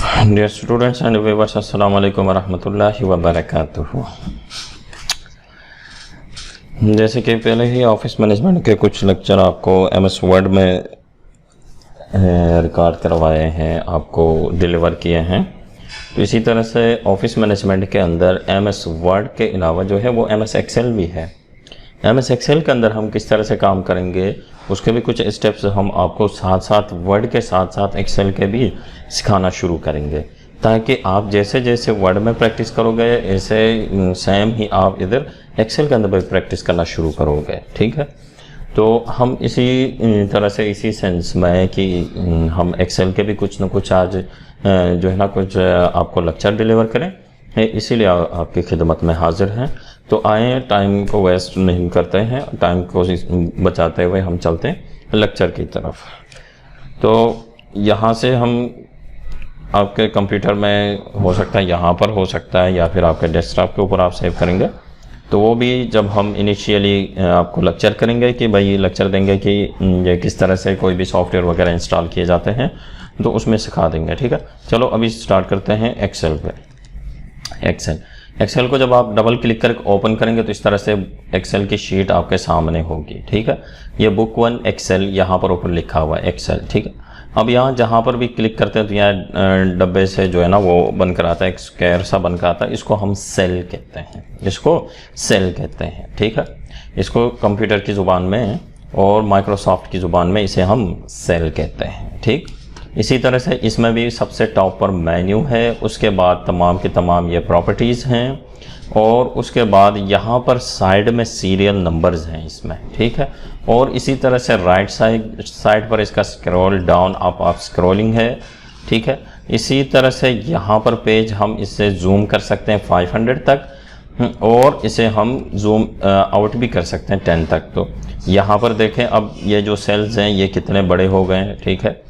Dear students and viewers, अस्सलाम वालेकुम वरहमतुल्लाहि वबरकातुहू। जैसे कि पहले ही ऑफिस मैनेजमेंट के कुछ लेक्चर आपको एमएस वर्ड में रिकॉर्ड करवाए हैं, आपको डिलीवर किए हैं, तो इसी तरह से ऑफिस मैनेजमेंट के अंदर एमएस वर्ड के अलावा जो है वो एमएस एक्सेल भी है। एमएस एक्सेल के अंदर हम किस तरह से काम करेंगे उसके भी कुछ स्टेप्स हम आपको साथ साथ वर्ड के साथ साथ एक्सेल के भी सिखाना शुरू करेंगे, ताकि आप जैसे जैसे वर्ड में प्रैक्टिस करोगे ऐसे सेम ही आप इधर एक्सेल के अंदर भी प्रैक्टिस करना शुरू करोगे। ठीक है, तो हम इसी तरह से इसी सेंस में कि हम एक्सेल के भी कुछ न कुछ आज जो है ना कुछ आपको लेक्चर डिलीवर करें, इसीलिए आपकी खिदमत में हाजिर हैं। तो आए, टाइम को वेस्ट नहीं करते हैं, टाइम को बचाते हुए हम चलते हैं लेक्चर की तरफ। तो यहाँ से हम आपके कंप्यूटर में हो सकता है, यहाँ पर हो सकता है, या फिर आपके डेस्कटॉप के ऊपर आप सेव करेंगे। तो वो भी जब हम इनिशियली आपको लेक्चर करेंगे कि भाई लेक्चर देंगे कि ये किस तरह से कोई भी सॉफ्टवेयर वगैरह इंस्टॉल किए जाते हैं, तो उसमें सिखा देंगे। ठीक है, चलो अभी स्टार्ट करते हैं एक्सेल पे। एक्सेल को जब आप डबल क्लिक करके ओपन करेंगे तो इस तरह से एक्सेल की शीट आपके सामने होगी। ठीक है, ये बुक 1 एक्सेल यहाँ पर ऊपर लिखा हुआ है एक्सेल। ठीक है, अब यहाँ जहाँ पर भी क्लिक करते हैं तो यहाँ डब्बे से जो है ना वो बनकर आता है, एक स्क्वायर सा बनकर आता है, इसको हम सेल कहते हैं, इसको सेल कहते हैं। ठीक है, इसको कंप्यूटर की ज़ुबान में और माइक्रोसॉफ्ट की ज़ुबान में इसे हम सेल कहते हैं। ठीक, इसी तरह से इसमें भी सबसे टॉप पर मेन्यू है, उसके बाद तमाम की तमाम ये प्रॉपर्टीज़ हैं, और उसके बाद यहाँ पर साइड में सीरियल नंबर्स हैं इसमें। ठीक है, और इसी तरह से राइट साइड पर इसका स्क्रॉल डाउन अप स्क्रॉलिंग है। ठीक है, इसी तरह से यहाँ पर पेज हम इससे जूम कर सकते हैं 500 तक, और इसे हम जूम आउट भी कर सकते हैं 10 तक। तो यहाँ पर देखें, अब ये जो सेल्स हैं ये कितने बड़े हो गए हैं। ठीक है,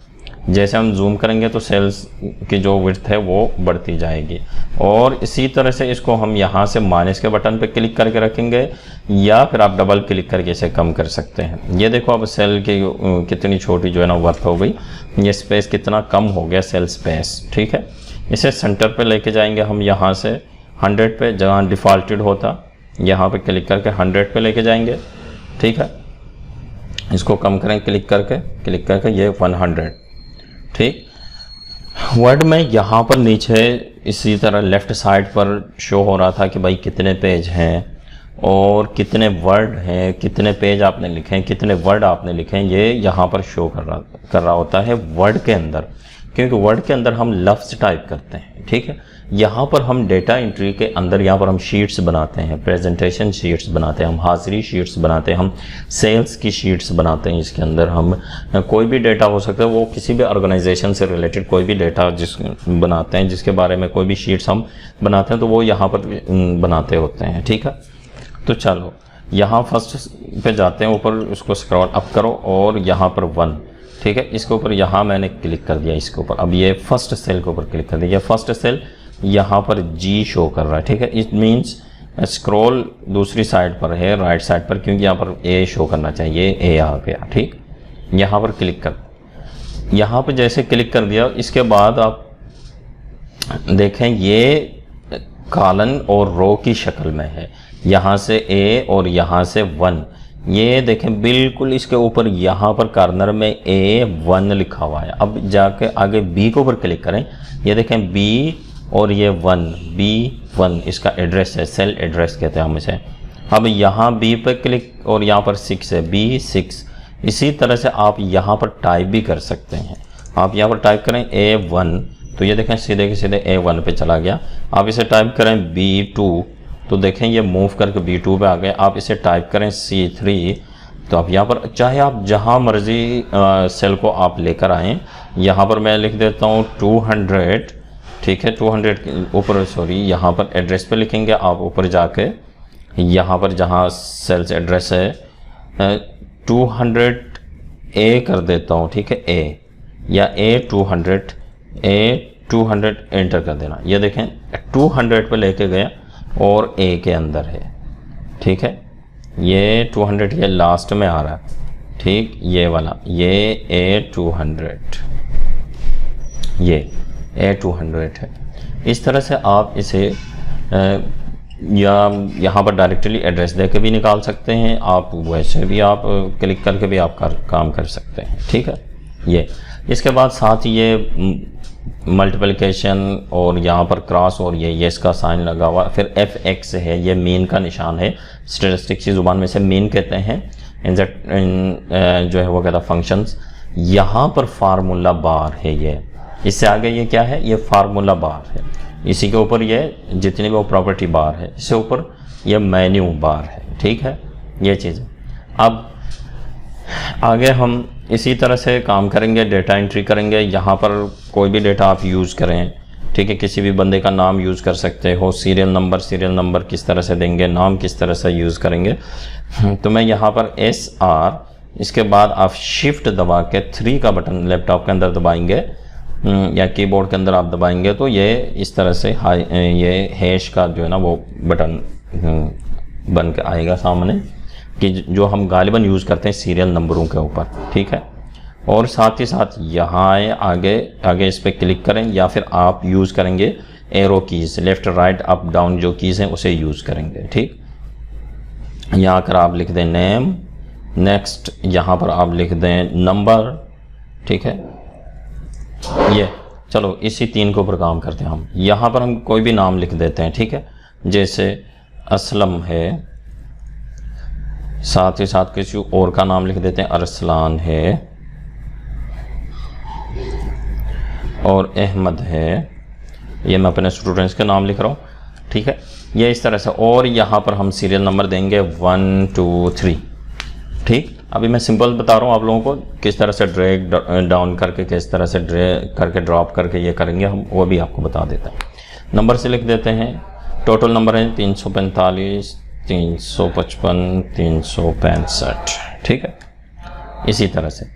जैसे हम जूम करेंगे तो सेल्स की जो विड्थ है वो बढ़ती जाएगी, और इसी तरह से इसको हम यहाँ से माइनस के बटन पे क्लिक करके रखेंगे, या फिर आप डबल क्लिक करके इसे कम कर सकते हैं। ये देखो अब सेल की कितनी छोटी जो है ना वर्थ हो गई, ये स्पेस कितना कम हो गया, सेल स्पेस। ठीक है, इसे सेंटर पे लेके जाएंगे हम, यहाँ से 100 पे जहाँ डिफ़ॉल्टेड होता यहाँ पे क्लिक करके 100 पे लेके जाएंगे। ठीक है, इसको कम करें क्लिक करके ये 100। ठीक, वर्ड में यहाँ पर नीचे इसी तरह लेफ़्ट साइड पर शो हो रहा था कि भाई कितने पेज हैं और कितने वर्ड हैं, कितने पेज आपने लिखे हैं, कितने वर्ड आपने लिखे हैं, ये यहाँ पर शो कर रहा होता है वर्ड के अंदर, क्योंकि वर्ड के अंदर हम लफ्ज़ टाइप करते हैं। ठीक है, यहाँ पर हम डेटा एंट्री के अंदर यहाँ पर हम शीट्स बनाते हैं, प्रेजेंटेशन शीट्स बनाते हैं, हम हाज़िरी शीट्स बनाते हैं, हम सेल्स की शीट्स बनाते हैं। इसके अंदर हम कोई भी डेटा हो सकता है, वो किसी भी ऑर्गेनाइजेशन से रिलेटेड कोई भी डेटा बनाते हैं, जिसके बारे में कोई भी शीट्स हम बनाते हैं, तो वो यहाँ पर बनाते होते हैं। ठीक है, तो चलो यहाँ फर्स्ट पे जाते हैं, ऊपर उसको स्क्रॉल अप करो और यहाँ पर 1। ठीक है, इसके ऊपर यहाँ मैंने क्लिक कर दिया, इसके ऊपर अब ये फर्स्ट सेल के ऊपर क्लिक कर दिया, फर्स्ट सेल यहाँ पर जी शो कर रहा है। ठीक है, इट मीन्स स्क्रॉल दूसरी साइड पर है, राइट साइड पर, क्योंकि यहाँ पर ए शो करना चाहिए, ए आ गया। ठीक, यहाँ पर क्लिक कर, यहाँ पर जैसे क्लिक कर दिया, इसके बाद आप देखें ये कॉलन और रो की शक्ल में है, यहाँ से ए और यहाँ से 1। ये देखें बिल्कुल इसके ऊपर यहाँ पर कॉर्नर में A1 लिखा हुआ है। अब जाके आगे B के ऊपर क्लिक करें, ये देखें B और ये 1, B1 इसका एड्रेस है, सेल एड्रेस कहते हैं हम इसे। अब यहाँ B पे क्लिक और यहाँ पर 6 है, B6। इसी तरह से आप यहाँ पर टाइप भी कर सकते हैं, आप यहाँ पर टाइप करें A1, तो ये देखें सीधे के सीधे A1 पे चला गया। आप इसे टाइप करें B2, तो देखें ये मूव करके B2 पे आ गए। आप इसे टाइप करें C3, तो आप यहाँ पर चाहे आप जहाँ मर्जी सेल को आप लेकर आएँ, यहाँ पर मैं लिख देता हूँ 200। ठीक है, 200 ऊपर, सॉरी यहाँ पर एड्रेस पे लिखेंगे, आप ऊपर जाके यहाँ पर जहाँ सेल्स एड्रेस है 200A कर देता हूँ। ठीक है, A या A200 एंटर कर देना। ये देखें 200 पे लेके गया और A के अंदर है। ठीक है, ये 200 ये लास्ट में आ रहा है। ठीक, ये वाला ये A200 ये A200 है। इस तरह से आप इसे या यहाँ पर डायरेक्टली एड्रेस दे के भी निकाल सकते हैं, आप वैसे भी आप क्लिक करके भी आप काम कर सकते हैं। ठीक है, ये इसके बाद साथ ये मल्टीप्लिकेशन और यहाँ पर क्रॉस और ये इसका साइन लगा हुआ, फिर F(x) है, ये मीन का निशान है, स्टैटिस्टिक्स की ज़ुबान में से मीन कहते हैं। इन जो है वो कहता फंक्शंस। यहाँ पर फार्मूला बार है, ये इससे आगे ये क्या है, ये फार्मूला बार है, इसी के ऊपर ये जितनी भी वो प्रॉपर्टी बार है, इससे ऊपर ये मेन्यू बार है। ठीक है, ये चीज़। अब आगे हम इसी तरह से काम करेंगे, डेटा एंट्री करेंगे। यहाँ पर कोई भी डेटा आप यूज़ करें, ठीक है, किसी भी बंदे का नाम यूज़ कर सकते हो, सीरियल नंबर किस तरह से देंगे, नाम किस तरह से यूज़ करेंगे। तो मैं यहाँ पर SR, इसके बाद आप शिफ्ट दबा के 3 का बटन लैपटॉप के अंदर दबाएंगे या कीबोर्ड के अंदर आप दबाएंगे तो ये इस तरह से ये हैश का जो है ना वो बटन बन के आएगा सामने, कि जो हम गालिबन यूज़ करते हैं सीरियल नंबरों के ऊपर। ठीक है, और साथ ही साथ यहाँ आए, आगे इस पर क्लिक करें, या फिर आप यूज़ करेंगे arrow keys, left right up down जो कीज़ हैं उसे यूज़ करेंगे। ठीक, यहाँ आकर आप लिख दें नेम, नेक्स्ट यहाँ पर आप लिख दें नंबर। ठीक है, ये चलो इसी 3 के ऊपर काम करते हैं हम। यहाँ पर हम कोई भी नाम लिख देते हैं। ठीक है, जैसे असलम है, साथ ही साथ किसी और का नाम लिख देते हैं, अरसलान है और अहमद है, ये मैं अपने स्टूडेंट्स के नाम लिख रहा हूँ। ठीक है, ये इस तरह से। और यहाँ पर हम सीरियल नंबर देंगे 1 2 3। ठीक, अभी मैं सिंपल बता रहा हूँ आप लोगों को किस तरह से ड्रैग डाउन करके, किस तरह से ड्रैग करके ड्रॉप करके ये करेंगे हम, वो भी आपको बता देता है। नंबर से लिख देते हैं, टोटल नंबर है 345 355 365। ठीक है, इसी तरह से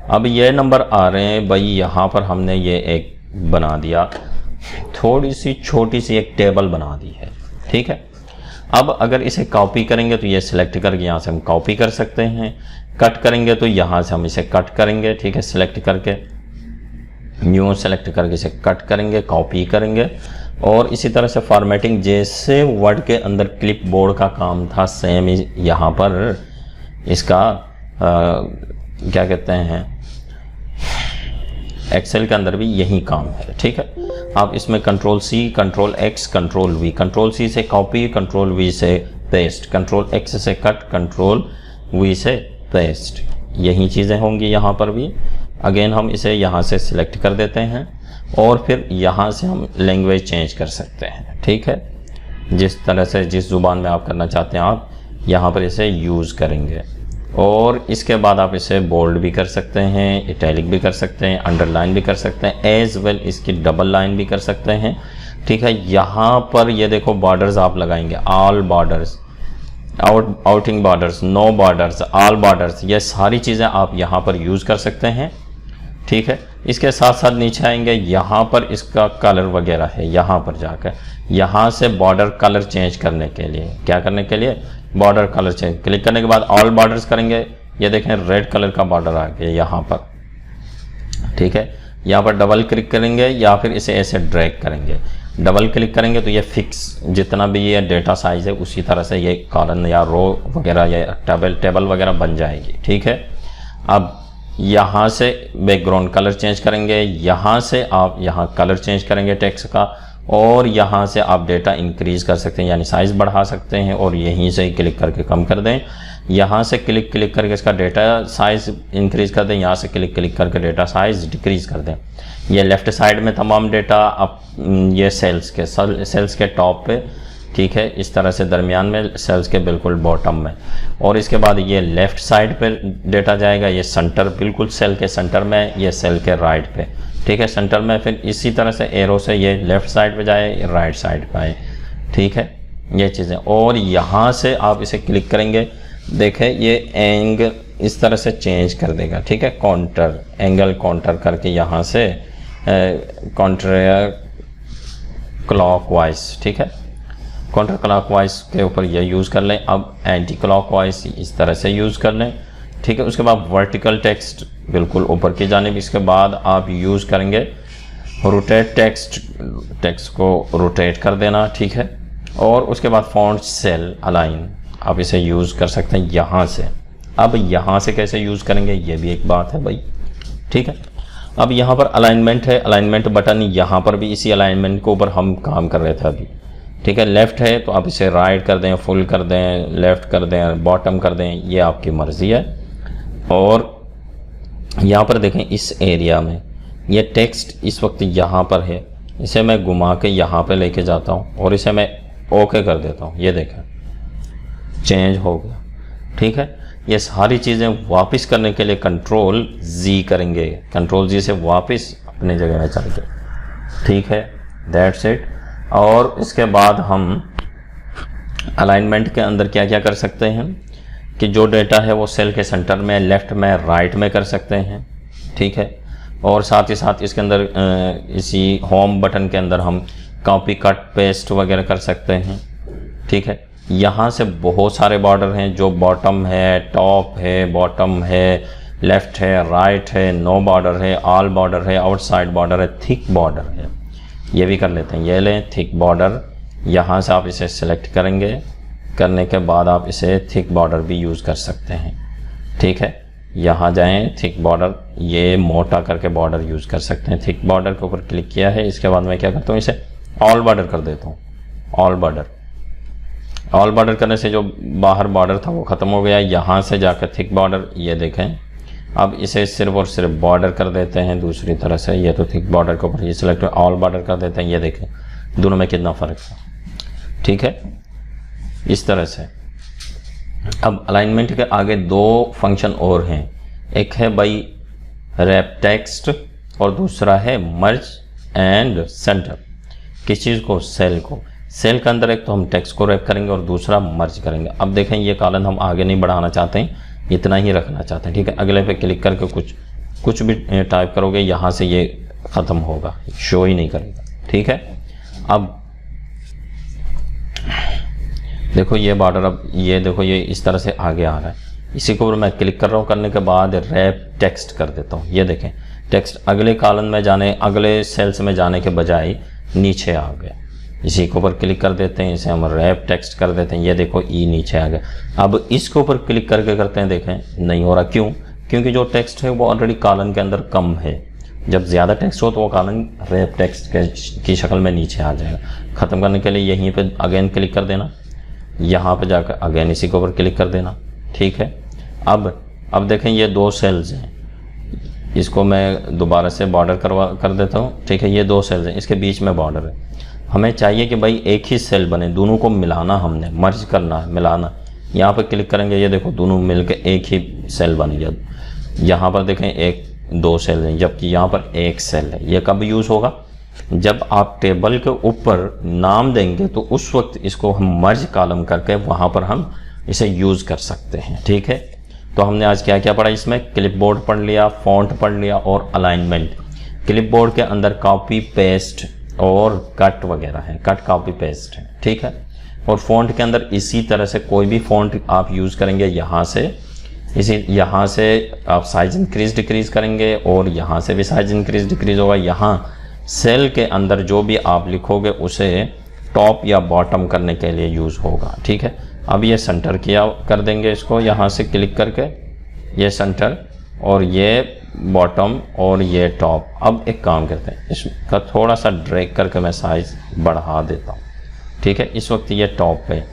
अब ये नंबर आ रहे हैं भाई। यहाँ पर हमने ये एक बना दिया, थोड़ी सी छोटी सी एक टेबल बना दी है। ठीक है, अब अगर इसे कॉपी करेंगे तो ये सिलेक्ट करके यहाँ से हम कॉपी कर सकते हैं, कट करेंगे तो यहाँ से हम इसे कट करेंगे। ठीक है, सिलेक्ट करके न्यू सेलेक्ट करके इसे कट करेंगे, कॉपी करेंगे। और इसी तरह से फॉर्मेटिंग जैसे वर्ड के अंदर क्लिप बोर्ड का काम था, सेम यहाँ पर इसका क्या कहते हैं, एक्सेल के अंदर भी यही काम है। ठीक है, आप इसमें Ctrl+C, Ctrl+X, Ctrl+V, Ctrl+C से कॉपी, Ctrl+V से पेस्ट, Ctrl+X से कट, Ctrl+V से पेस्ट, यही चीज़ें होंगी यहाँ पर भी। अगेन हम इसे यहाँ से सिलेक्ट कर देते हैं और फिर यहाँ से हम लैंग्वेज चेंज कर सकते हैं। ठीक है, जिस तरह से जिस ज़ुबान में आप करना चाहते हैं आप यहाँ पर इसे यूज़ करेंगे। और इसके बाद आप इसे बोल्ड भी कर सकते हैं, इटैलिक भी कर सकते हैं, अंडरलाइन भी कर सकते हैं, एज वेल इसकी डबल लाइन भी कर सकते हैं। ठीक है, यहाँ पर ये देखो बॉर्डर्स आप लगाएंगे, all borders, outing borders, no borders, all borders, ये सारी चीज़ें आप यहाँ पर यूज़ कर सकते हैं। ठीक है, इसके साथ साथ नीचे आएंगे, यहाँ पर इसका कलर वगैरह है, यहाँ पर जाकर यहाँ से बॉर्डर कलर चेंज करने के लिए, क्या करने के लिए, बॉर्डर कलर चेंज, क्लिक करने के बाद ऑल बॉर्डर्स करेंगे, ये देखें रेड कलर का बॉर्डर आ गया यहाँ पर। ठीक है, यहाँ पर डबल क्लिक करेंगे या फिर इसे ऐसे ड्रैग करेंगे, डबल क्लिक करेंगे तो ये फिक्स जितना भी ये डेटा साइज है उसी तरह से ये कॉलम या रो वगैरह या टेबल वगैरह बन जाएगी। ठीक है, अब यहाँ से बैकग्राउंड कलर चेंज करेंगे, यहाँ से आप यहाँ कलर चेंज करेंगे टेक्स्ट का, और यहाँ से आप डेटा इंक्रीज़ कर सकते हैं यानी साइज़ बढ़ा सकते हैं, और यहीं से क्लिक करके कम कर दें, यहाँ से क्लिक करके इसका डेटा साइज़ इंक्रीज़ कर दें, यहाँ से क्लिक करके डेटा साइज़ डिक्रीज़ कर दें। ये लेफ़्ट साइड में तमाम डेटा आप ये सेल्स के टॉप पे, ठीक है, इस तरह से दरमियान में, सेल्स के बिल्कुल बॉटम में, और इसके बाद ये लेफ़्ट साइड पे डेटा जाएगा, ये सेंटर बिल्कुल सेल के सेंटर में, ये सेल के राइट पे, ठीक है, सेंटर में। फिर इसी तरह से एरो से ये लेफ़्ट साइड पे जाए, राइट साइड पे आए। ठीक है, ये चीज़ें। और यहाँ से आप इसे क्लिक करेंगे, देखें ये एंगल इस तरह से चेंज कर देगा। ठीक है, काउंटर एंगल काउंटर करके यहाँ से काउंटर क्लॉकवाइज, ठीक है, काउंटर क्लॉकवाइज के ऊपर ये यूज़ कर लें। अब एंटी क्लॉकवाइज इस तरह से यूज़ कर लें। ठीक है, उसके बाद वर्टिकल टेक्स्ट बिल्कुल ऊपर की जानिब, इसके बाद आप यूज़ करेंगे रोटेट टेक्स्ट को रोटेट कर देना, ठीक है। और उसके बाद फॉन्ट सेल अलाइन आप इसे यूज़ कर सकते हैं यहाँ से। अब यहाँ से कैसे यूज़ करेंगे ये भी एक बात है भाई, ठीक है। अब यहाँ पर अलाइनमेंट है, अलाइनमेंट बटन, यहाँ पर भी इसी अलाइनमेंट के ऊपर हम काम कर रहे थे अभी, ठीक है। लेफ़्ट है तो आप इसे राइट कर दें, फुल कर दें, लेफ़्ट कर दें, बॉटम कर दें, ये आपकी मर्ज़ी है। और यहाँ पर देखें इस एरिया में ये टेक्स्ट इस वक्त यहाँ पर है, इसे मैं घुमा के यहाँ पे लेके जाता हूँ और इसे मैं ओके कर देता हूँ, ये देखें चेंज हो गया, ठीक है। ये सारी चीज़ें वापस करने के लिए कंट्रोल जी करेंगे, कंट्रोल जी से वापस अपने जगह में चल गए, ठीक है। That's it. और इसके बाद हम अलाइनमेंट के अंदर क्या क्या कर सकते हैं कि जो डेटा है वो सेल के सेंटर में, लेफ़्ट में, राइट में कर सकते हैं, ठीक है। और साथ ही साथ इसके अंदर इसी होम बटन के अंदर हम कॉपी कट पेस्ट वगैरह कर सकते हैं, ठीक है। यहाँ से बहुत सारे बॉर्डर हैं, जो बॉटम है, टॉप है, बॉटम है, लेफ़्ट है, राइट है, नो बॉर्डर है, ऑल बॉर्डर है, आउटसाइड बॉर्डर है, थिक बॉर्डर है, ये भी कर लेते हैं। ये लें थिक बॉर्डर, यहाँ से आप इसे सेलेक्ट करेंगे, करने के बाद आप इसे थिक बॉर्डर भी यूज़ कर सकते हैं, ठीक है। यहाँ जाएं, थिक बॉर्डर, ये मोटा करके बॉर्डर यूज़ कर सकते हैं। थिक बॉर्डर के ऊपर क्लिक किया है, इसके बाद मैं क्या करता हूँ, इसे ऑल बॉर्डर कर देता हूँ। ऑल बॉर्डर करने से जो बाहर बॉर्डर था वो ख़त्म हो गया। यहाँ से जाकर थिक बॉर्डर, ये देखें, अब इसे सिर्फ और सिर्फ बॉर्डर कर देते हैं दूसरी तरह से। ये तो थिक बॉर्डर के ऊपर ये सिलेक्ट ऑल बॉर्डर कर देते हैं, ये देखें दोनों में कितना फ़र्क है, ठीक है। इस तरह से अब अलाइनमेंट के आगे दो फंक्शन और हैं, एक है भाई रैप टेक्स्ट और दूसरा है मर्ज एंड सेंटर। किस चीज़ को? सेल को। सेल के अंदर एक तो हम टेक्स्ट को रैप करेंगे और दूसरा मर्ज करेंगे। अब देखें ये कॉलम हम आगे नहीं बढ़ाना चाहते हैं, इतना ही रखना चाहते हैं, ठीक है। अगले पे क्लिक करके कुछ भी टाइप करोगे यहाँ से ये ख़त्म होगा, शो ही नहीं करेगा, ठीक है। अब देखो ये बॉर्डर, अब ये देखो ये इस तरह से आगे आ रहा है। इसी को मैं क्लिक कर रहा हूँ, करने के बाद रैप टेक्स्ट कर देता हूँ। ये देखें टेक्स्ट अगले कॉलम में जाने, अगले सेल्स में जाने के बजाय नीचे आ गया। इसी के ऊपर क्लिक कर देते हैं, इसे हम रैप टेक्स्ट कर देते हैं। ये देखो ई नीचे आ गया। अब इसके ऊपर क्लिक करके करते हैं, देखें नहीं हो रहा। क्यों? क्योंकि जो टेक्स्ट है वो ऑलरेडी कॉलम के अंदर कम है। जब ज़्यादा टेक्स्ट हो तो वो कॉलम रैप टेक्स्ट की शक्ल में नीचे आ जाएगा। ख़त्म करने के लिए यहीं पे अगेन क्लिक कर देना, यहाँ पे जाकर अगेन इसी के ऊपर क्लिक कर देना, ठीक है। अब देखें ये दो सेल्स हैं, इसको मैं दोबारा से बॉर्डर कर देता हूँ, ठीक है। ये दो सेल्स हैं, इसके बीच में बॉर्डर है। हमें चाहिए कि भाई एक ही सेल बने, दोनों को मिलाना, हमने मर्ज करना है, मिलाना। यहाँ पर क्लिक करेंगे, ये देखो दोनों मिलकर एक ही सेल बन गया। यहाँ पर देखें एक दो सेल हैं, जबकि यहाँ पर एक सेल है। ये कब यूज़ होगा? जब आप टेबल के ऊपर नाम देंगे तो उस वक्त इसको हम मर्ज कॉलम करके वहाँ पर हम इसे यूज़ कर सकते हैं, ठीक है। तो हमने आज क्या क्या पढ़ा इसमें? क्लिपबोर्ड पढ़ लिया, फॉन्ट पढ़ लिया और अलाइनमेंट। क्लिपबोर्ड के अंदर कॉपी पेस्ट और कट वगैरह है, कट कॉपी पेस्ट है, ठीक है। और फॉन्ट के अंदर इसी तरह से कोई भी फॉन्ट आप यूज़ करेंगे, यहाँ से आप साइज इंक्रीज डिक्रीज करेंगे और यहाँ से भी साइज इंक्रीज डिक्रीज होगा। यहाँ सेल के अंदर जो भी आप लिखोगे उसे टॉप या बॉटम करने के लिए यूज़ होगा, ठीक है। अब ये सेंटर किया कर देंगे, इसको यहाँ से क्लिक करके ये सेंटर और ये बॉटम और ये टॉप। अब एक काम करते हैं, इसका थोड़ा सा ड्रैग करके मैं साइज़ बढ़ा देता हूँ, ठीक है। इस वक्त ये टॉप पे,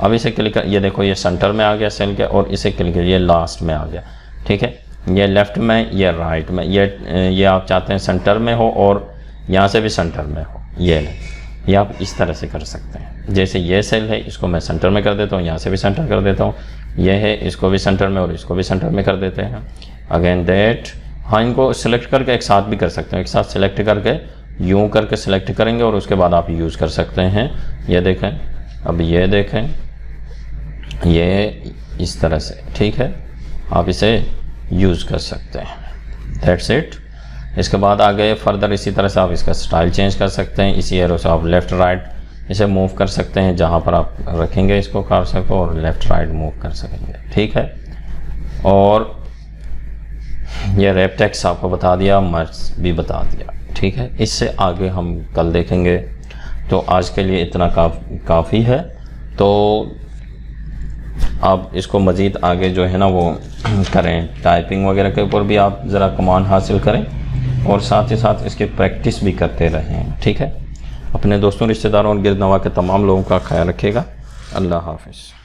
अब इसे क्लिक कर, ये देखो ये सेंटर में आ गया सेल के, और इसे क्लिक कर ये लास्ट में आ गया, ठीक है। ये लेफ़्ट में, ये राइट में, ये आप चाहते हैं सेंटर में हो और यहाँ से भी सेंटर में हो, ये आप इस तरह से कर सकते हैं। जैसे ये सेल है, इसको मैं सेंटर में कर देता हूँ, यहाँ से भी सेंटर कर देता हूँ। ये है, इसको भी सेंटर में और इसको भी सेंटर में कर देते हैं। अगेन दैट, हाँ इनको सिलेक्ट करके एक साथ भी कर सकते हैं। एक साथ सिलेक्ट करके यूँ करके सिलेक्ट करेंगे और उसके बाद आप यूज़ कर सकते हैं। ये देखें, अब ये देखें, ये इस तरह से, ठीक है, आप इसे यूज़ कर सकते हैं। That's it. इसके बाद आगे फर्दर इसी तरह से आप इसका स्टाइल चेंज कर सकते हैं। इसी एरो से आप लेफ़्ट राइट इसे मूव कर सकते हैं, जहाँ पर आप रखेंगे इसको कर्सर को, और लेफ़्ट राइट मूव कर सकेंगे, ठीक है। और ये रैप टेक्स्ट आपको बता दिया, मर्ज भी बता दिया। ठीक है, इससे आगे हम कल देखेंगे। तो आज के लिए इतना काफ़ी है। तो आप इसको मज़ीद आगे जो है ना वो करें, टाइपिंग वगैरह के ऊपर भी आप ज़रा कमांड हासिल करें और साथ ही साथ इसकी प्रैक्टिस भी करते रहें। ठीक है, अपने दोस्तों, रिश्तेदारों और गिरदनवा के तमाम लोगों का ख्याल रखिएगा। अल्लाह हाफ़िज़।